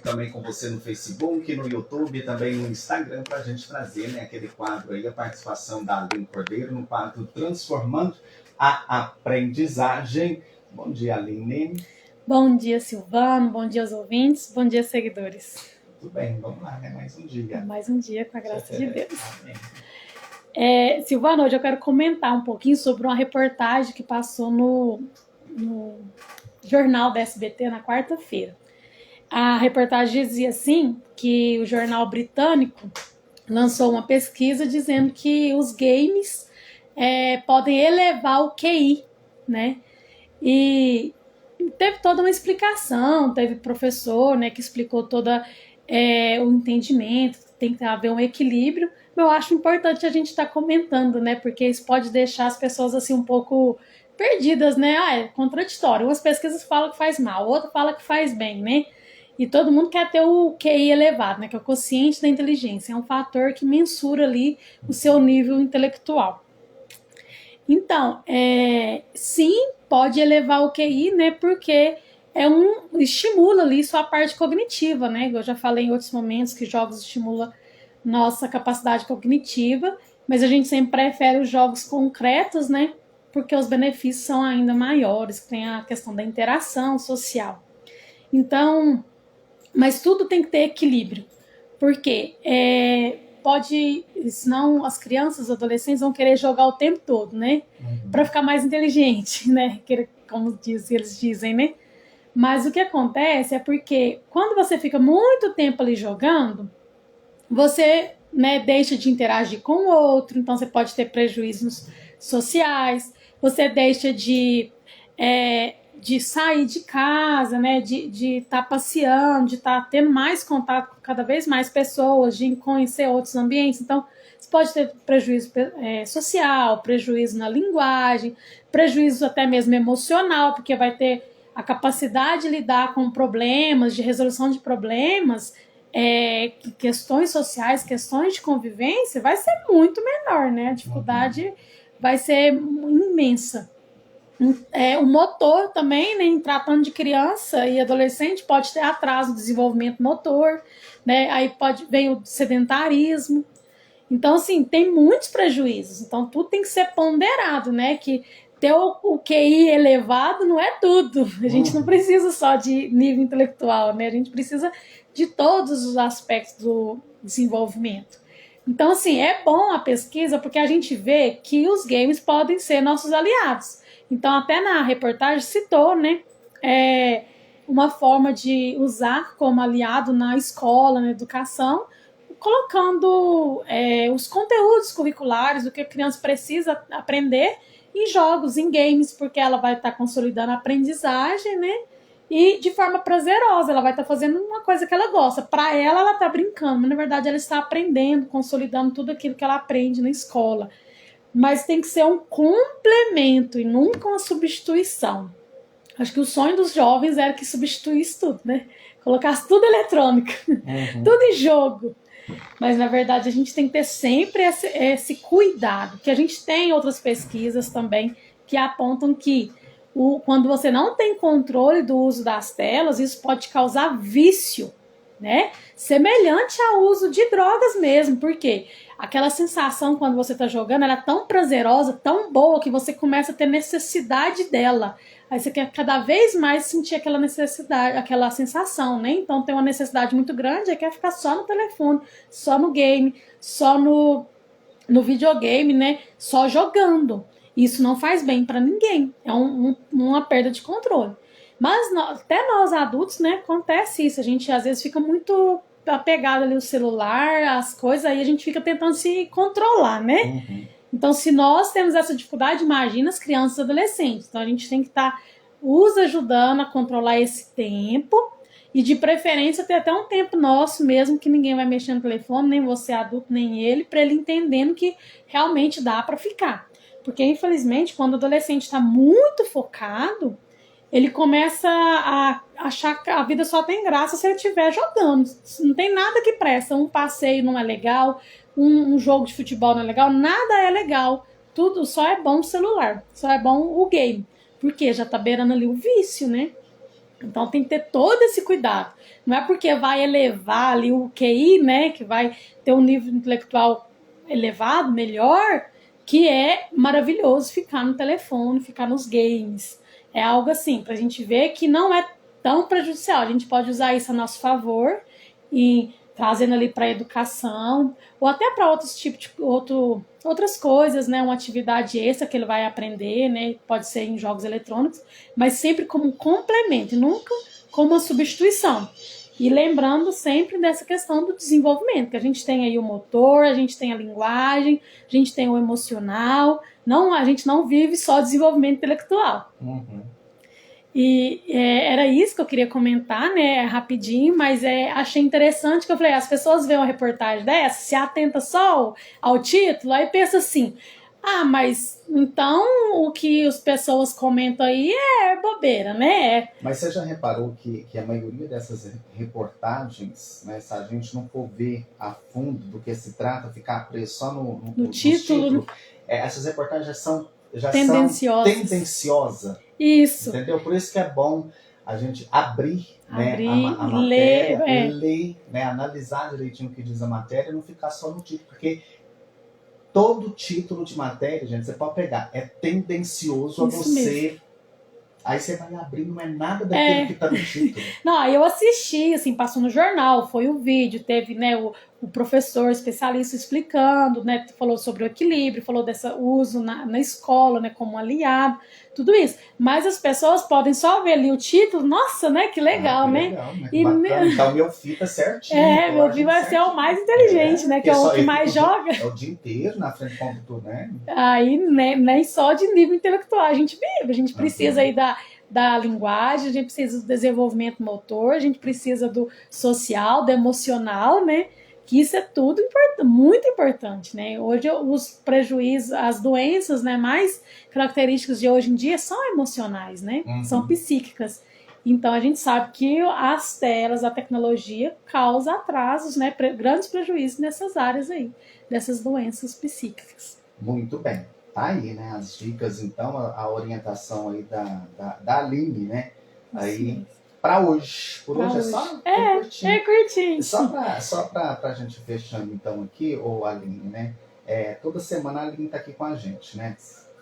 Também com você no Facebook, no YouTube e também no Instagram para a gente trazer, né, aquele quadro aí, a participação da Aline Cordeiro no quadro Transformando a Aprendizagem. Bom dia, Aline. Bom dia, Silvano. Bom dia aos ouvintes. Bom dia, seguidores. Tudo bem, vamos lá, né? Mais um dia. Mais um dia, com a graça de Deus. Silvano, hoje eu quero comentar um pouquinho sobre uma reportagem que passou no jornal da SBT na quarta-feira. A reportagem dizia assim que o jornal britânico lançou uma pesquisa dizendo que os games podem elevar o QI, né? E teve toda uma explicação, teve professor, né, que explicou todo o entendimento, tem que haver um equilíbrio. Eu acho importante a gente estar comentando, né, porque isso pode deixar as pessoas assim um pouco perdidas, né? É contraditório. Umas pesquisas falam que faz mal, outra fala que faz bem, né? E todo mundo quer ter o QI elevado, né? Que é o quociente da inteligência. É um fator que mensura ali o seu nível intelectual. Então, sim, pode elevar o QI, né? Porque estimula ali sua parte cognitiva, né? Eu já falei em outros momentos que jogos estimulam nossa capacidade cognitiva, mas a gente sempre prefere os jogos concretos, né? Porque os benefícios são ainda maiores, tem a questão da interação social. Então, mas tudo tem que ter equilíbrio, porque senão as crianças, os adolescentes vão querer jogar o tempo todo, né? Para ficar mais inteligente, né? Como eles dizem, né? Mas o que acontece é porque quando você fica muito tempo ali jogando, você, né, deixa de interagir com o outro, então você pode ter prejuízos sociais, você deixa de sair de casa, né, de estar passeando, de estar tendo mais contato com cada vez mais pessoas, de conhecer outros ambientes. Então, você pode ter prejuízo social, prejuízo na linguagem, prejuízo até mesmo emocional, porque vai ter a capacidade de lidar com problemas, de resolução de problemas, questões sociais, questões de convivência, vai ser muito menor, né? A dificuldade vai ser imensa. O motor também, né, em tratando de criança e adolescente, pode ter atraso no desenvolvimento motor, né? Aí vem o sedentarismo. Então, assim, tem muitos prejuízos. Então, tudo tem que ser ponderado, né? Que ter o QI elevado não é tudo. A gente não precisa só de nível intelectual, né? A gente precisa de todos os aspectos do desenvolvimento. Então, assim, é bom a pesquisa porque a gente vê que os games podem ser nossos aliados. Então, até na reportagem citou, né, uma forma de usar como aliado na escola, na educação, colocando os conteúdos curriculares, o que a criança precisa aprender em jogos, em games, porque ela vai estar consolidando a aprendizagem, né? E de forma prazerosa, ela vai estar fazendo uma coisa que ela gosta. Para ela está brincando, mas na verdade ela está aprendendo, consolidando tudo aquilo que ela aprende na escola. Mas tem que ser um complemento e nunca uma substituição. Acho que o sonho dos jovens era que substituísse tudo, né? Colocasse tudo eletrônico, tudo em jogo. Mas, na verdade, a gente tem que ter sempre esse cuidado, que a gente tem outras pesquisas também que apontam que quando você não tem controle do uso das telas, isso pode causar vício, né? Semelhante ao uso de drogas mesmo, porque aquela sensação quando você está jogando ela é tão prazerosa, tão boa, que você começa a ter necessidade dela. Aí você quer cada vez mais sentir aquela necessidade, aquela sensação, né? Então tem uma necessidade muito grande, aí quer ficar só no telefone, só no game, só no videogame, né? Só jogando. Isso não faz bem para ninguém. É uma perda de controle. Mas até nós adultos, né? Acontece isso. A gente às vezes fica muito apegado ali ao celular, as coisas, aí a gente fica tentando se controlar, né? Então, se nós temos essa dificuldade, imagina as crianças e adolescentes. Então, a gente tem que estar ajudando a controlar esse tempo e, de preferência, ter até um tempo nosso mesmo, que ninguém vai mexer no telefone, nem você adulto, nem ele, para ele entendendo que realmente dá para ficar. Porque, infelizmente, quando o adolescente está muito focado, ele começa a achar que a vida só tem graça se ele estiver jogando. Não tem nada que presta. Um passeio não é legal, um jogo de futebol não é legal, nada é legal. Tudo só é bom o celular, só é bom o game. Porque já tá beirando ali o vício, né? Então tem que ter todo esse cuidado. Não é porque vai elevar ali o QI, né, que vai ter um nível intelectual elevado, melhor, que é maravilhoso ficar no telefone, ficar nos games. É algo assim, pra gente ver que não é tão prejudicial. A gente pode usar isso a nosso favor e trazendo ali para educação ou até para outros tipos de outras coisas, né? Uma atividade extra que ele vai aprender, né? Pode ser em jogos eletrônicos, mas sempre como um complemento, nunca como uma substituição. E lembrando sempre dessa questão do desenvolvimento, que a gente tem aí o motor, a gente tem a linguagem, a gente tem o emocional, não, a gente não vive só desenvolvimento intelectual. Uhum. E era isso que eu queria comentar, né, rapidinho, mas achei interessante que eu falei, as pessoas veem uma reportagem dessa, se atenta só ao título, aí pensa assim, mas então o que as pessoas comentam aí é bobeira, né? Mas você já reparou que a maioria dessas reportagens, né, se a gente não for ver a fundo do que se trata, ficar preso só no título, essas reportagens já são tendenciosas. Isso. Entendeu? Por isso que é bom a gente abrir né, a matéria, ler, né, analisar direitinho o que diz a matéria e não ficar só no título, porque todo título de matéria, gente, você pode pegar, é tendencioso isso a você... Mesmo. Aí você vai abrir, não é nada daquilo que está no título. Não, eu assisti, assim, passou no jornal, foi o vídeo, teve, né, o professor especialista explicando, né, falou sobre o equilíbrio, falou desse uso na escola, né, como aliado, tudo isso. Mas as pessoas podem só ver ali o título, nossa, né, que legal, que né? Legal, né? E, então meu filho tá certinho. Meu filho vai ser o mais inteligente, né, que é o que mais joga. É o dia inteiro na frente do computador, né? Aí, né, nem só de nível intelectual a gente vive, a gente precisa aí da linguagem, a gente precisa do desenvolvimento motor, a gente precisa do social, do emocional, né? Que isso é tudo muito importante, né? Hoje os prejuízos, as doenças, né, mais características de hoje em dia são emocionais, né? São psíquicas. Então a gente sabe que as telas, a tecnologia causa atrasos, né? Grandes prejuízos nessas áreas aí, dessas doenças psíquicas. Muito bem. Tá aí, né? As dicas, então, a orientação aí da Aline, né? Aí, para hoje. Por hoje é só? É curtinho. Só pra gente fechando, então, aqui, ô Aline, né? Toda semana a Aline tá aqui com a gente, né?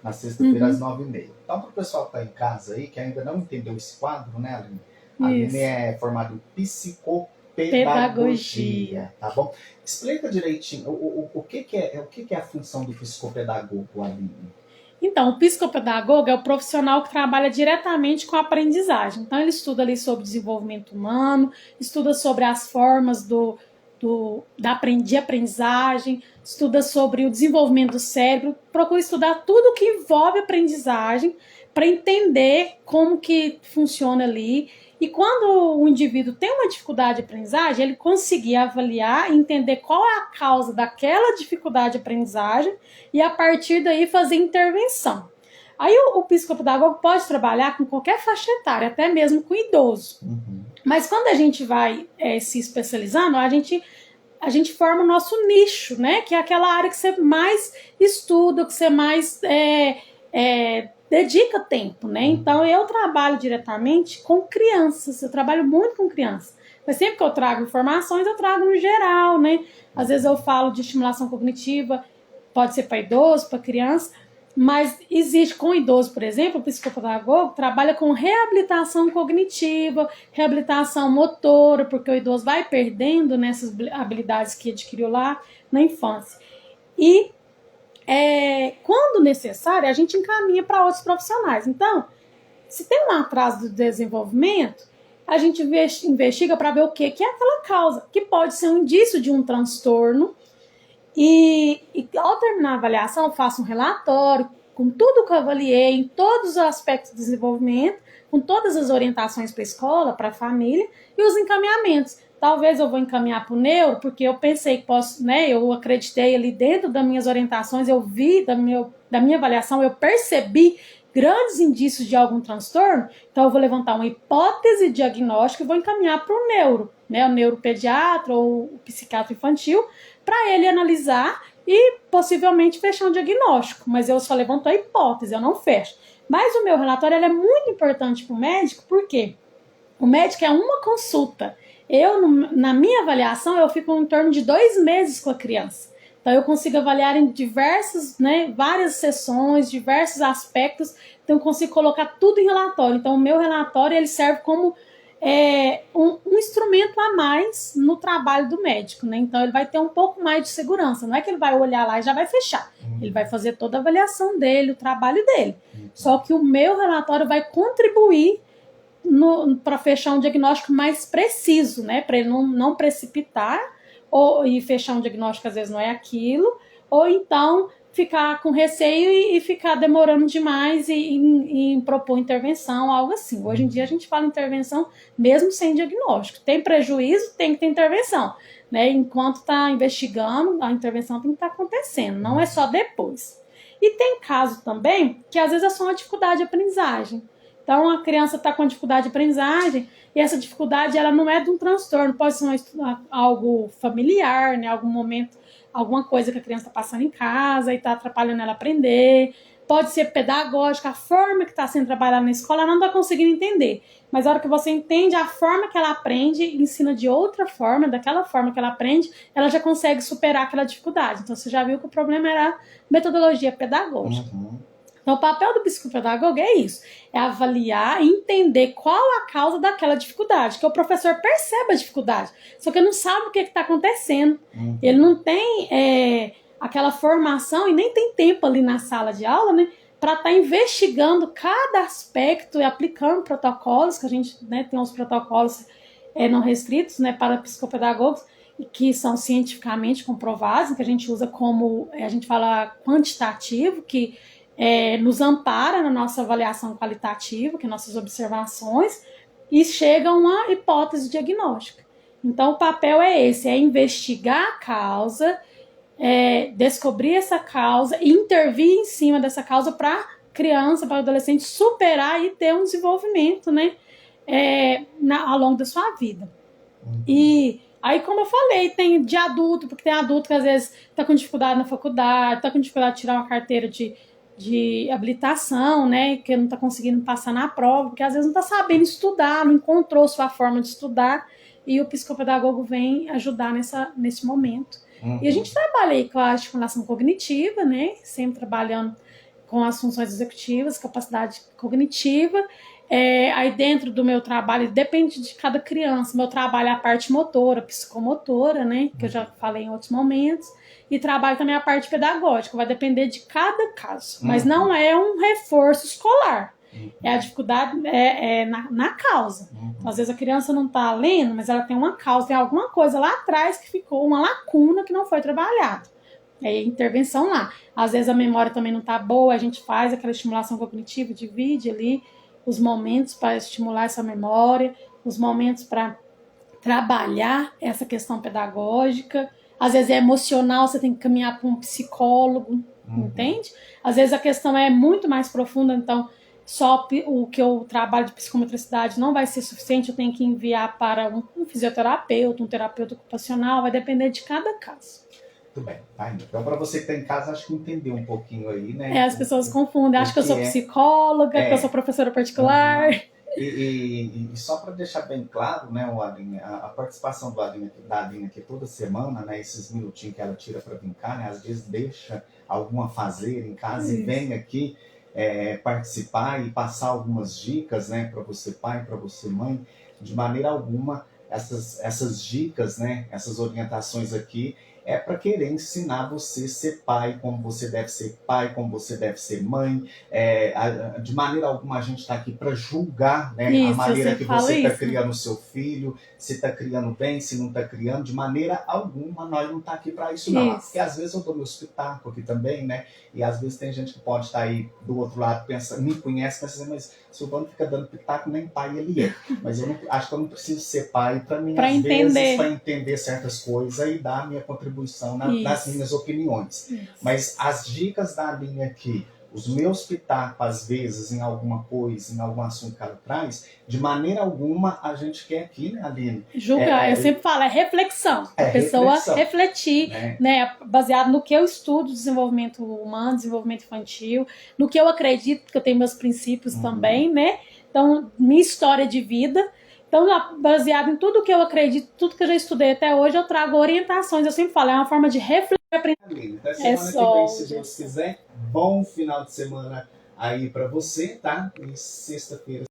Na sexta-feira, às 9h30. Então, pro pessoal que tá em casa aí, que ainda não entendeu esse quadro, né, Aline? A Aline é formada em psicopedagogia, tá bom? Explica direitinho o que é a função do psicopedagogo, Aline. Então, o psicopedagogo é o profissional que trabalha diretamente com a aprendizagem. Então, ele estuda ali sobre desenvolvimento humano, estuda sobre as formas de aprendizagem, estuda sobre o desenvolvimento do cérebro, procura estudar tudo que envolve aprendizagem para entender como que funciona ali. E quando o indivíduo tem uma dificuldade de aprendizagem, ele conseguir avaliar e entender qual é a causa daquela dificuldade de aprendizagem e, a partir daí, fazer intervenção. Aí o psicopedagogo pode trabalhar com qualquer faixa etária, até mesmo com idoso. Mas quando a gente vai se especializando, a gente forma o nosso nicho, né? Que é aquela área que você mais estuda, que você mais... dedica tempo, né? Então eu trabalho diretamente com crianças, eu trabalho muito com crianças. Mas sempre que eu trago informações, eu trago no geral, né? Às vezes eu falo de estimulação cognitiva, pode ser para idoso, para criança, mas existe com idoso, por exemplo, o psicopedagogo trabalha com reabilitação cognitiva, reabilitação motora, porque o idoso vai perdendo nessas habilidades que adquiriu lá na infância. E quando necessário, a gente encaminha para outros profissionais. Então, se tem um atraso do desenvolvimento, a gente investiga para ver o que é aquela causa, que pode ser um indício de um transtorno. E ao terminar a avaliação, eu faço um relatório com tudo que eu avaliei, em todos os aspectos do desenvolvimento, com todas as orientações para a escola, para a família e os encaminhamentos. Talvez eu vou encaminhar para o neuro, porque eu pensei que posso, né? Eu acreditei ali dentro das minhas orientações, eu vi da minha avaliação, eu percebi grandes indícios de algum transtorno, então eu vou levantar uma hipótese diagnóstica e vou encaminhar para o neuro, né? O neuropediatra ou o psiquiatra infantil, para ele analisar e possivelmente fechar um diagnóstico. Mas eu só levanto a hipótese, eu não fecho. Mas o meu relatório é muito importante para o médico, por quê? O médico é uma consulta. Na minha avaliação, eu fico em torno de 2 meses com a criança. Então, eu consigo avaliar em várias sessões, diversos aspectos. Então, eu consigo colocar tudo em relatório. Então, o meu relatório ele serve como um instrumento a mais no trabalho do médico, né? Então, ele vai ter um pouco mais de segurança. Não é que ele vai olhar lá e já vai fechar. Ele vai fazer toda a avaliação dele, o trabalho dele. Só que o meu relatório vai contribuir para fechar um diagnóstico mais preciso, né? Para ele não precipitar e fechar um diagnóstico que às vezes não é aquilo, ou então ficar com receio e ficar demorando demais e propor intervenção, algo assim. Hoje em dia a gente fala intervenção mesmo sem diagnóstico. Tem prejuízo, tem que ter intervenção, né? Enquanto está investigando, a intervenção tem que estar acontecendo, não é só depois. E tem caso também que às vezes é só uma dificuldade de aprendizagem. Então, a criança está com dificuldade de aprendizagem e essa dificuldade ela não é de um transtorno, pode ser algo familiar, né? Algum momento, alguma coisa que a criança está passando em casa e está atrapalhando ela aprender. Pode ser pedagógica, a forma que está sendo trabalhada na escola, ela não está conseguindo entender. Mas a hora que você entende a forma que ela aprende, ensina de outra forma, daquela forma que ela aprende, ela já consegue superar aquela dificuldade. Então, você já viu que o problema era a metodologia pedagógica. Então, o papel do psicopedagogo é isso, é avaliar e entender qual a causa daquela dificuldade, que o professor percebe a dificuldade, só que ele não sabe o que está acontecendo. Ele não tem aquela formação e nem tem tempo ali na sala de aula, né, para estar investigando cada aspecto e aplicando protocolos, que a gente, né, tem uns protocolos não restritos, né, para psicopedagogos, que são cientificamente comprovados, que a gente usa como, a gente fala quantitativo, que nos ampara na nossa avaliação qualitativa, que nossas observações, e chega a uma hipótese diagnóstica. Então, o papel é esse, é investigar a causa, descobrir essa causa e intervir em cima dessa causa para a criança, para o adolescente superar e ter um desenvolvimento, né, ao longo da sua vida. E aí, como eu falei, tem de adulto, porque tem adulto que às vezes está com dificuldade na faculdade, está com dificuldade de tirar uma carteira de habilitação, né, que não está conseguindo passar na prova, porque às vezes não está sabendo estudar, não encontrou sua forma de estudar, e o psicopedagogo vem ajudar nesse momento. E a gente trabalha aí com a estimulação cognitiva, né, sempre trabalhando com as funções executivas, capacidade cognitiva. Aí dentro do meu trabalho, depende de cada criança, meu trabalho é a parte motora, psicomotora, né, que eu já falei em outros momentos, e trabalho também a parte pedagógica, vai depender de cada caso, mas não é um reforço escolar, é a dificuldade na causa. Então, às vezes a criança não está lendo, mas ela tem uma causa, tem alguma coisa lá atrás que ficou, uma lacuna que não foi trabalhada. É intervenção lá. Às vezes a memória também não está boa, a gente faz aquela estimulação cognitiva, divide ali os momentos para estimular essa memória, os momentos para trabalhar essa questão pedagógica. Às vezes é emocional, você tem que caminhar para um psicólogo, entende? Às vezes a questão é muito mais profunda, então só o que eu trabalho de psicomotricidade não vai ser suficiente, eu tenho que enviar para um fisioterapeuta, um terapeuta ocupacional, vai depender de cada caso. Muito bem. Então, para você que está em casa, acho que entendeu um pouquinho aí, né? As pessoas confundem, acham que eu sou psicóloga, que eu sou professora particular. E só para deixar bem claro, né, Aline, a participação da Aline aqui toda semana, né, esses minutinhos que ela tira para brincar, né, às vezes deixa alguma fazer em casa e vem aqui participar e passar algumas dicas, né, para você pai, para você mãe. De maneira alguma, essas dicas, né, essas orientações aqui, é para querer ensinar você a ser pai, como você deve ser pai, como você deve ser mãe. De maneira alguma a gente está aqui para julgar, né, a maneira que você está criando o seu filho, se está criando bem, se não está criando. De maneira alguma nós não estamos aqui para isso não. Porque às vezes eu dou meu espetáculo aqui também, né? E às vezes tem gente que pode estar aí do outro lado, me conhece, pensando, mas Silvano fica dando pitaco, nem pai ele é. Mas eu acho que eu não preciso ser pai para mim, às vezes, para entender certas coisas e dar a minha contribuição nas minhas opiniões. Mas as dicas da Aline aqui, os meus pitacos, às vezes, em alguma coisa, em algum assunto que ela traz, de maneira alguma a gente quer aqui, né, Aline? Julgar, eu sempre falo, reflexão. A pessoa refletir, né, baseado no que eu estudo, desenvolvimento humano, desenvolvimento infantil, no que eu acredito, porque eu tenho meus princípios também, né? Então, minha história de vida. Então, baseado em tudo que eu acredito, tudo que eu já estudei até hoje, eu trago orientações. Eu sempre falo, é uma forma de refletir. Até semana que vem, se Deus quiser. Bom final de semana aí para você, tá? E sexta-feira